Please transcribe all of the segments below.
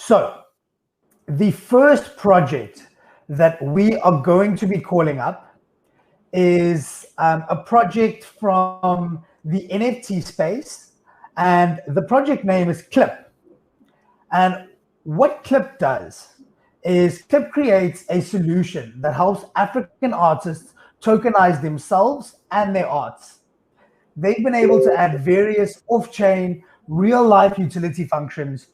So the first project that we are going to be calling up is a project from the NFT space, and the project name is QLIP. And what QLIP does is QLIP creates a solution that helps African artists tokenize themselves and their arts. They've been able to add various off-chain, real-life utility functions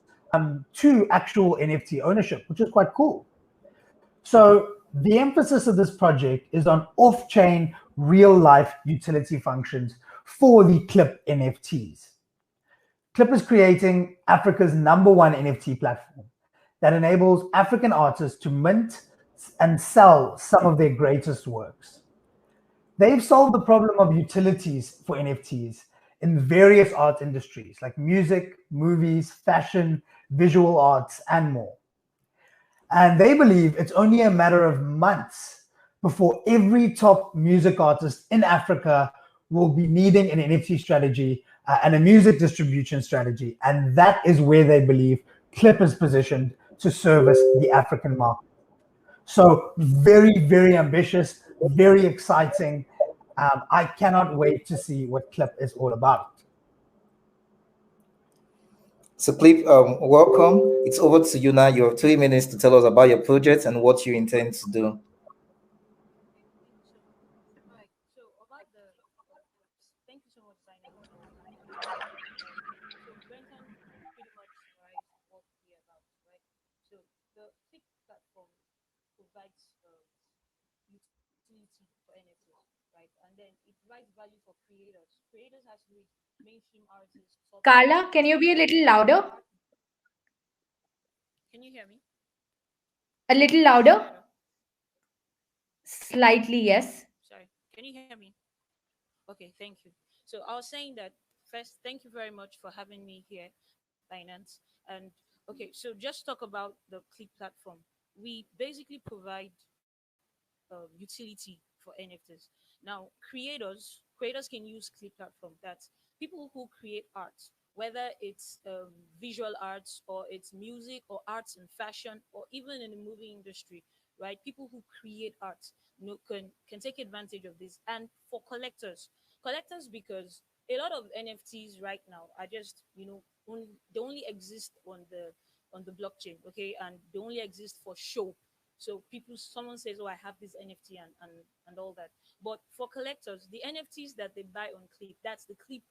to actual NFT ownership, which is quite cool. So the emphasis of this project is on off-chain, real-life utility functions for the QLIP NFTs. QLIP is creating Africa's #1 NFT platform that enables African artists to mint and sell some of their greatest works. They've solved the problem of utilities for NFTs in various art industries like music, movies, fashion, visual arts, and more. And they believe it's only a matter of months before every top music artist in Africa will be needing an NFT strategy and a music distribution strategy. And that is where they believe QLIP is positioned to service the African market. So very, very ambitious, very exciting. I cannot wait to see what QLIP is all about. So QLIP, welcome. It's over to you now. You have 3 minutes to tell us about your project and what you intend to do. Thank you so much, Binance, for so Brenton pretty much summarized what we're about, right? So the Click platform provides utility for NFTs, right? And then it provides value for creators. Creators has to reach mainstream artists, top Carla, artists. can you be a little louder? Can you hear me? A little louder? Slightly, yes. Sorry. Can you hear me? Okay, thank you. So I was saying that first, thank you very much for having me here, Binance. And okay, so just talk about the Click platform. We basically provide utility for NFTs. Now, creators can use Click platform. That's people who create art, whether it's visual arts or it's music or arts and fashion or even in the movie industry, right? People who create art, can take advantage of this. And for collectors because a lot of NFTs right now are just they only exist on the blockchain, okay, and they only exist for show. So someone says, "Oh, I have this NFT and all that." But for collectors, the NFTs that they buy on Clip, that's the Clip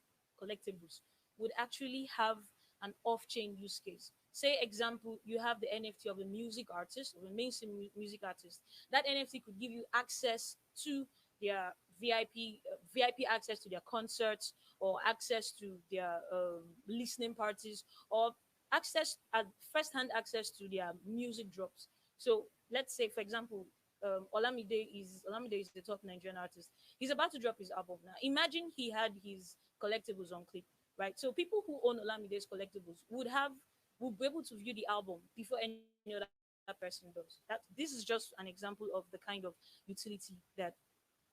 collectibles, would actually have an off-chain use case. Say, example, you have the NFT of a music artist, of a mainstream music artist. That NFT could give you access to their VIP access to their concerts, or access to their listening parties, or first-hand access to their music drops. So let's say, for example, Olamide is the top Nigerian artist. He's about to drop his album now. Imagine he had his collectibles on Clip, right? So people who own Olamide's collectibles would be able to view the album before any other person does. This is just an example of the kind of utility that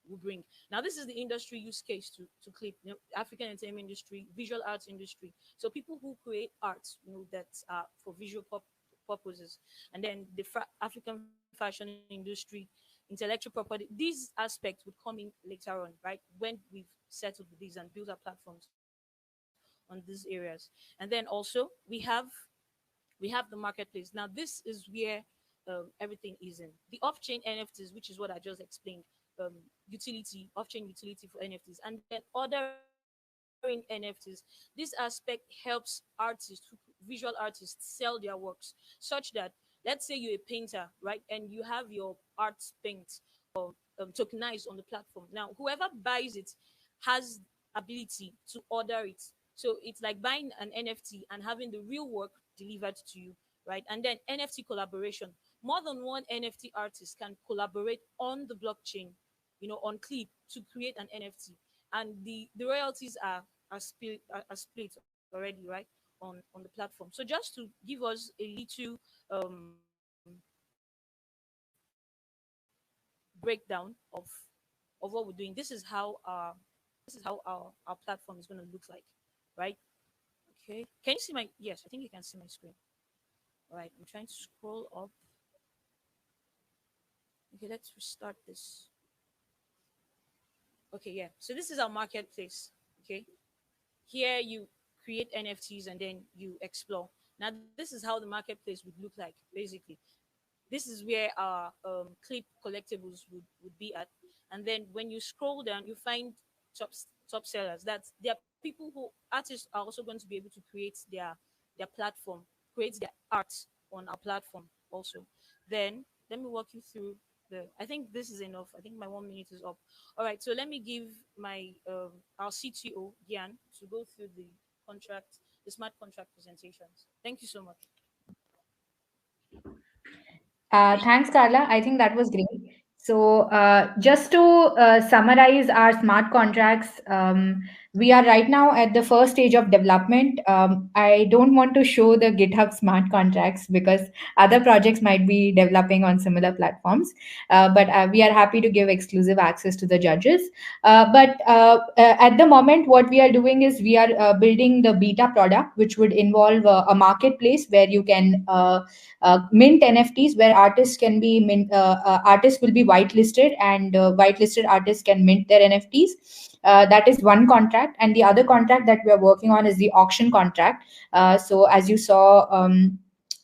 will bring. Now, this is the industry use case to Clip, African entertainment industry, visual arts industry. So people who create art, that are for visual purposes, and then the African fashion industry, intellectual property. These aspects would come in later on, right? When we've settled with these and built our platforms on these areas. And then also we have the marketplace. Now, this is where everything is in the off-chain NFTs, which is what I just explained. Utility, off-chain utility for NFTs, and then ordering NFTs. This aspect helps visual artists sell their works, such that, let's say you're a painter, right, and you have your art paint or tokenized on the platform. Now, whoever buys it has ability to order it. So it's like buying an NFT and having the real work delivered to you, right? And then NFT collaboration. More than one NFT artist can collaborate on the blockchain, on Clip, to create an NFT. And the royalties are split already, right? On the platform. So just to give us a little breakdown of what we're doing. This is how our platform is going to look like, right? Okay. Can you see my? Yes, I think you can see my screen. All right, I'm trying to scroll up. Okay, let's restart this. Okay, yeah. So this is our marketplace. Okay, here you create NFTs and then you explore. Now this is how the marketplace would look like. Basically, this is where our clip collectibles would be at. And then when you scroll down, you find top top sellers. That's there are people who artists are also going to be able to create their platform, create their art on our platform also. Then let me walk you through the. I think this is enough. I think my 1 minute is up. All right, so let me give my our CTO Gian to go through the smart contract presentations. Thank you so much. Thanks, Carla. I think that was great. So, just to summarize our smart contracts, we are right now at the first stage of development. I don't want to show the GitHub smart contracts because other projects might be developing on similar platforms. But we are happy to give exclusive access to the judges. But at the moment, what we are doing is we are building the beta product, which would involve a marketplace where you can mint NFTs, where artists can be artists will be whitelisted, and whitelisted artists can mint their NFTs. That is one contract, and the other contract that we are working on is the auction contract. So as you saw.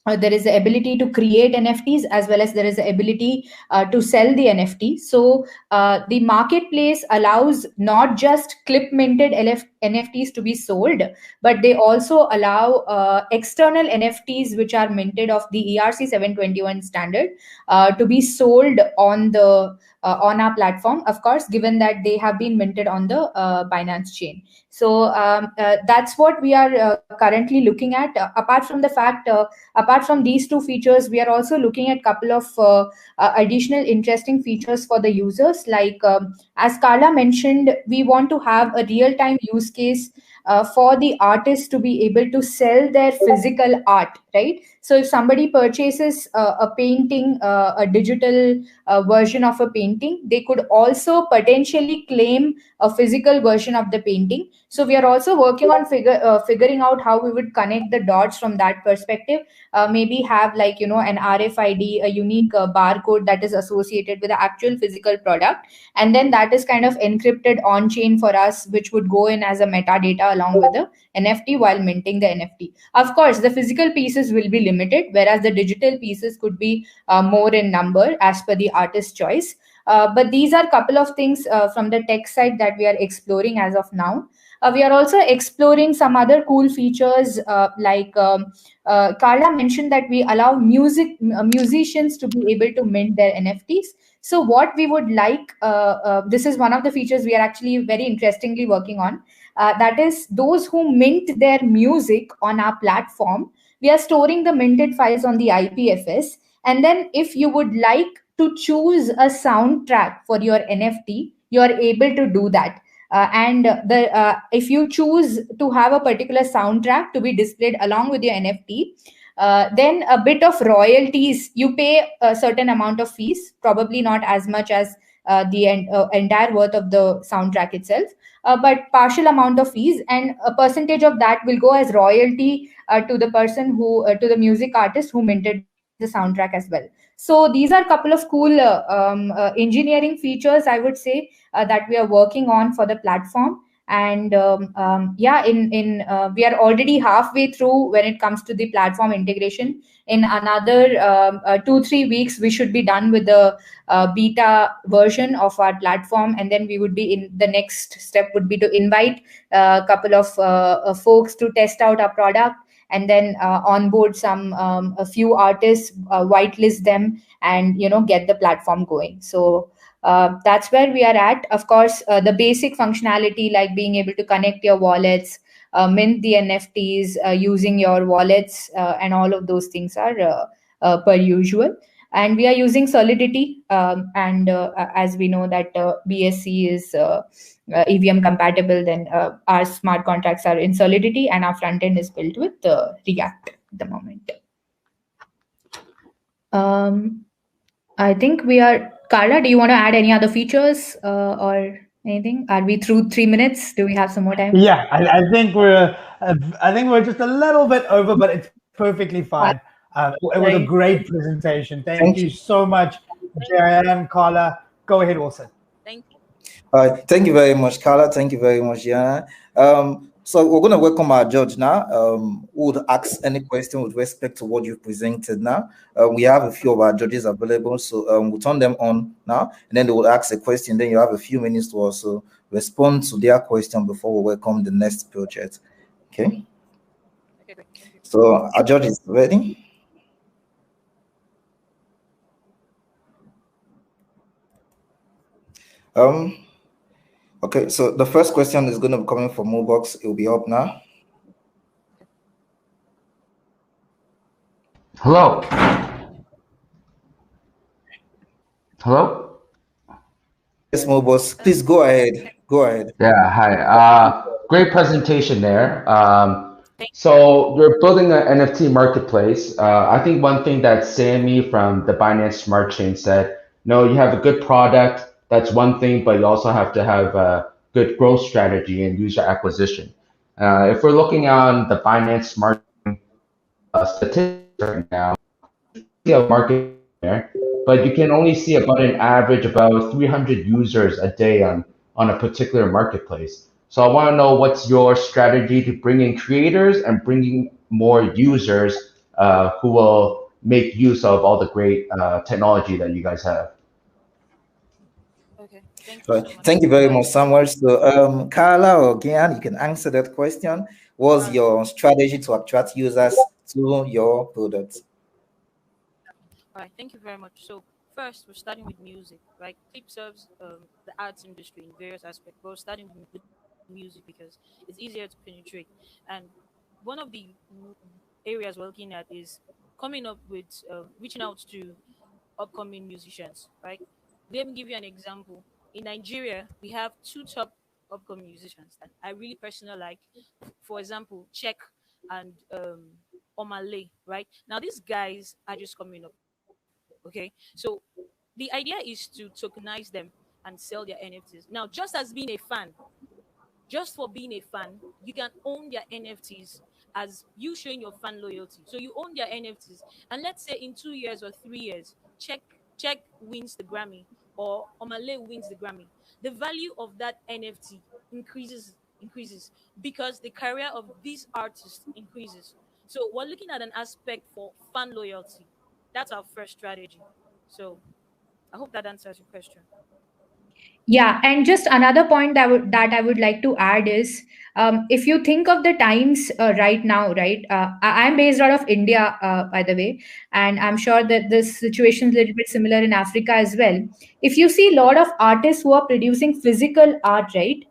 There is the ability to create NFTs, as well as there is the ability to sell the NFT. So the marketplace allows not just clip minted NFTs to be sold, but they also allow external NFTs which are minted of the ERC 721 standard to be sold on the on our platform, of course, given that they have been minted on the Binance chain. So that's what we are currently looking at. Apart from these two features, we are also looking at couple of additional interesting features for the users. Like as Carla mentioned, we want to have a real-time use case for the artist to be able to sell their physical art, right? So if somebody purchases a painting, a digital version of a painting, they could also potentially claim a physical version of the painting. So we are also working on figuring out how we would connect the dots from that perspective. Maybe have, like, an RFID, a unique barcode that is associated with the actual physical product, and then that is kind of encrypted on chain for us, which would go in as a metadata along with the NFT while minting the NFT. Of course, the physical pieces will be limited, whereas the digital pieces could be more in number as per the artist's choice. But these are a couple of things from the tech side that we are exploring as of now. We are also exploring some other cool features, Carla mentioned that we allow musicians to be able to mint their NFTs. So what we would like, this is one of the features we are actually very interestingly working on. That is, those who mint their music on our platform, we are storing the minted files on the IPFS. And then if you would like to choose a soundtrack for your NFT, you are able to do that. And if you choose to have a particular soundtrack to be displayed along with your NFT, then a bit of royalties, you pay a certain amount of fees, probably not as much as the entire worth of the soundtrack itself, but partial amount of fees, and a percentage of that will go as royalty to the person who to the music artist who minted the soundtrack as well. So these are a couple of cool engineering features, I would say, that we are working on for the platform. And yeah, in we are already halfway through when it comes to the platform integration. In another 2-3 weeks, we should be done with the beta version of our platform, and then we would be in the next step would be to invite a couple of folks to test out our product, and then onboard a few artists, whitelist them, and get the platform going. So that's where we are at. Of course, the basic functionality, like being able to connect your wallets, mint the NFTs using your wallets, and all of those things are per usual. And we are using Solidity, and as we know that BSC is EVM compatible, then our smart contracts are in Solidity, and our front end is built with React at the moment. I think we are. Carla, do you want to add any other features or anything? Are we through 3 minutes? Do we have some more time? Yeah, I think we're just a little bit over, but it's perfectly fine. It was a great presentation. Thank you so much, Jan, Carla. Go ahead, Wilson. Thank you. Thank you very much, Carla. Thank you very much, Yana. So we're going to welcome our judge now, who would ask any question with respect to what you've presented now. We have a few of our judges available, so we'll turn them on now, and then they will ask a question. Then you have a few minutes to also respond to their question before we welcome the next project. Okay? Okay, great. Thank you. So our judge is ready. Okay, so the first question is going to be coming from Mobox. It will be up now. Hello. Hello? Yes, Mobox, please go ahead. Go ahead. Yeah, hi. Great presentation there. So you're building an NFT marketplace. I think one thing that Sammy from the Binance Smart Chain said, no, you have a good product, that's one thing, but you also have to have a good growth strategy and user acquisition. If we're looking on the Binance Smart Chain statistics right now, see a market there, but you can only see about an average about 300 users a day on a particular marketplace. So I want to know what's your strategy to bring in creators and bringing more users who will make use of all the great technology that you guys have. Okay, thank you so much. Thank you very much, Samuel. So, Carla or Gian, you can answer that question. What's your strategy to attract users to your product? All right, thank you very much. So first, we're starting with music, right? Clip serves the arts industry in various aspects. But we're starting with music because it's easier to penetrate. And one of the areas we're looking at is coming up with reaching out to upcoming musicians, right? Let me give you an example. In Nigeria, we have two top upcoming musicians that I really personally like. For example, Check and Omale, right? Now, these guys are just coming up. Okay, so the idea is to tokenize them and sell their NFTs. Now, just as being a fan, just for being a fan, you can own their NFTs as you showing your fan loyalty. So you own their NFTs, and let's say in 2 years or 3 years, Check wins the Grammy or Omale wins the Grammy. The value of that NFT increases because the career of this artist increases. So we're looking at an aspect for fan loyalty. That's our first strategy. So I hope that answers your question. Yeah, and just another point that I would like to add is, if you think of the times right now, right? I'm based out of India, by the way, and I'm sure that this situation is a little bit similar in Africa as well. If you see a lot of artists who are producing physical art, right?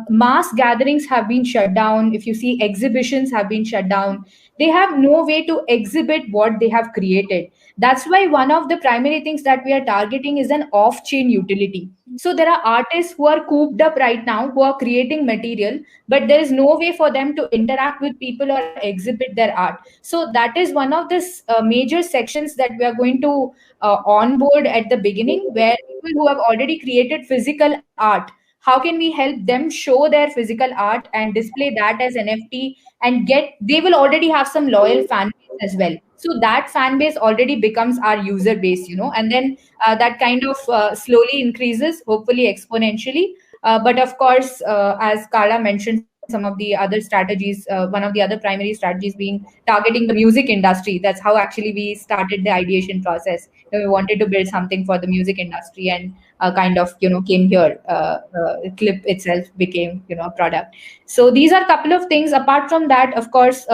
Mass gatherings have been shut down. If you see exhibitions have been shut down, they have no way to exhibit what they have created. That's why one of the primary things that we are targeting is an off-chain utility. So there are artists who are cooped up right now who are creating material, but there is no way for them to interact with people or exhibit their art. So that is one of the major sections that we are going to onboard at the beginning, where people who have already created physical art, how can we help them show their physical art and display that as NFT, and get they will already have some loyal fan base as well. So that fan base already becomes our user base, and then that kind of slowly increases, hopefully exponentially. But of course, as Carla mentioned, some of the other strategies, one of the other primary strategies being targeting the music industry. That's how actually we started the ideation process. We wanted to build something for the music industry, and kind of came here. Clip itself became a product. So these are a couple of things. Apart from that, of course,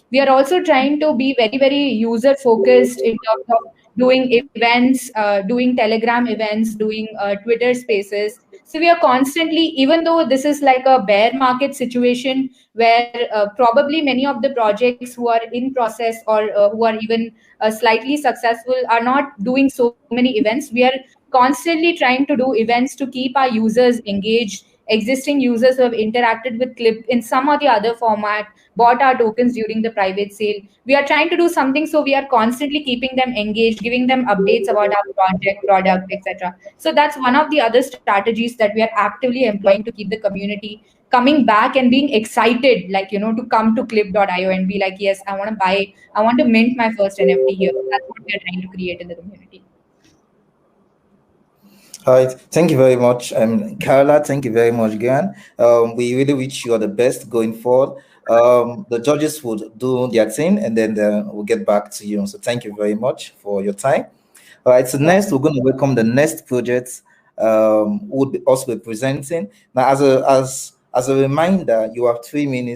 we are also trying to be very, very user focused in terms of doing events, doing Telegram events, doing Twitter spaces. So we are constantly, even though this is like a bear market situation where probably many of the projects who are in process, or who are even slightly successful, are not doing so many events. We are constantly trying to do events to keep our users engaged, existing users who have interacted with QLIP in some or the other format, bought our tokens during the private sale. We are trying to do something, so we are constantly keeping them engaged, giving them updates about our project, product, etc. So that's one of the other strategies that we are actively employing to keep the community coming back and being excited, like, to come to QLIP.io and be like, yes, I want to buy, I want to mint my first NFT here. That's what we are trying to create in the community. All right, thank you very much, Carla. Thank you very much, Gan. We really wish you all the best going forward. The judges would do their thing, and then we'll get back to you. So thank you very much for your time. All right, so next we're going to welcome the next project. Would also be presenting now. As a reminder, you have 3 minutes.